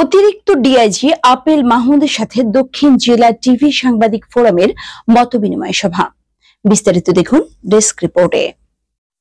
অতিরিক্ত DIG apple মাহমুদের সাথে দক্ষিণ জেলা টিভি সাংবাদিক ফোরামের মতবিনিময় সভা। বিস্তারিত দেখুন ডেস্ক রিপোর্টে।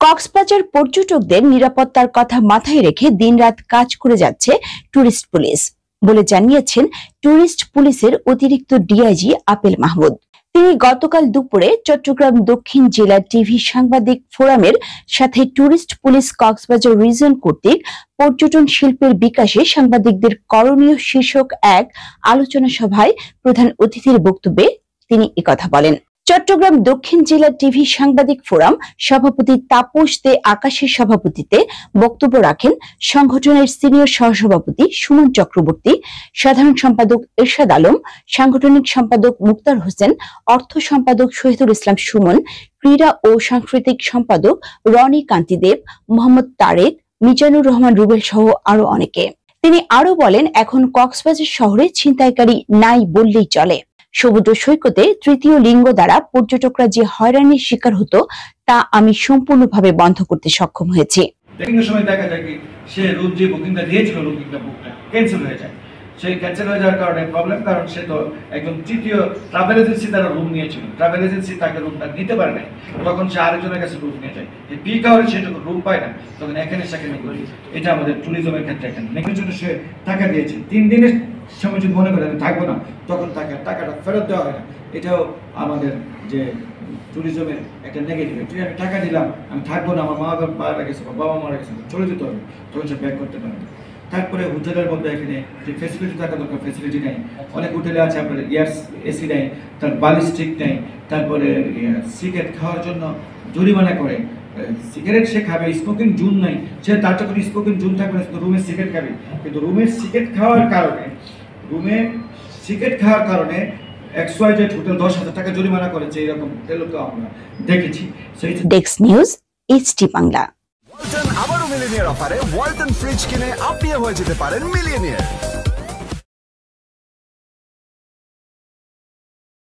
কক্সবাজার পর্যটকদের নিরাপত্তার কথা মাথায় রেখে দিনরাত কাজ করে যাচ্ছে টুরিস্ট পুলিশ বলে জানিয়েছেন টুরিস্ট পুলিশের অতিরিক্ত ডিআইজি আপেল মাহমুদ। তিনি গতকাল দুপুরে চট্টগ্রাম দক্ষিণ জেলা টিভি সাংবাদিক ফোরামের সাথে টুরিস্ট পুলিশ কক্সবাজার রিজন কর্তৃক পর্যটন শিল্পের বিকাশে সাংবাদিকদের করণীয় শীর্ষক এক আলোচনা সভায় প্রধান অতিথির বক্তব্যে তিনি একথা বলেন। চট্টগ্রাম দক্ষিণ জেলা টিভি সাংবাদিক ফোরাম সভাপতি তাপস দে আকাশের সভাপতিত্বে বক্তব্য রাখেন সংগঠনের সিনিয়র সহসভাপতি সুমন চক্রবর্তী, সাধারণ সম্পাদক এরশাদ আলম, সাংগঠনিক সম্পাদক মুক্তার হোসেন, অর্থ সম্পাদক শহীদুল ইসলাম সুমন, ক্রীড়া ও সাংস্কৃতিক সম্পাদক রনি কান্তিদেব, মোহাম্মদ তারেক, মিজানুর রহমান রুবেল সহ আরো অনেকে। তিনি আরো বলেন, এখন কক্সবাজার শহরে ছিনতাইকারী নাই বললেই চলে। সমুদ্র সৈকতে তৃতীয় লিঙ্গ দ্বারা পর্যটকরা যে হয়রানির শিকার হতো তা আমি সম্পূর্ণভাবে বন্ধ করতে সক্ষম হয়েছি। সময় দেখা যায় কি সে রুম যে বুকিংটা দিয়েছিল বুকটা ক্যান্সেল হয়ে যায়। সেই ক্যান্সেল হয়ে যাওয়ার কারণে প্রবলেম, কারণ সে তো একদম তৃতীয় ট্রাভেল এজেন্সি দ্বারা রুম নিয়েছিল, ট্রাভেল এজেন্সি তাকে রুমটা নিতে পারে নাই, তখন সে আরেকজনের কাছে রুম নিয়ে যায়। পিক আওয়ারে সে যখন রুম পায় না তখন এখানে সেখানে করি। এটা আমাদের ট্যুরিজমের ক্ষেত্রে এখানে জন্য সে টাকা দিয়েছে, 3 দিনের সময় যদি মনে করে আমি থাকবো না তখন তাকে টাকাটা ফেরত দেওয়া হয় না। এটাও আমাদের যে ট্যুরিজমের একটা নেগেটিভ। আমি টাকা দিলাম, আমি থাকবো না, আমার মা মারা গেছে বা বাবা মারা গেছে, চলে যেতে হবে, তখন সে ব্যাক করতে পারে। তারপরে হোটেলের মধ্যে এখানে যে ফেসিলিটি থাকা দরকার ফেসিলিটি নেই। অনেক হোটেলে আছে আপনার এয়ার এসি নেই, তার বালিস্টিক নেই, তারপরে সিগারেট খাওয়ার জন্য জরিমানা করে। সিগারেট সে খাবে, স্মোকিং জোন নাই, সে তার যখন স্মোকিং জোন থাকবে রুমে সিগারেট খাবে, কিন্তু রুমে সিগারেট খাওয়ার কারণে XYZ হোটেল 10,000 টাকা জরিমানা করেছে। এরকম হোটেলও তো আমরা দেখেছি। Desk news HT Bangla. Walton আবারও মিলিয়নিয়ার অফারে ওয়ালটন ফ্রিজ কিনে আপনিও হয়ে যেতে পারেন মিলিয়নিয়ার।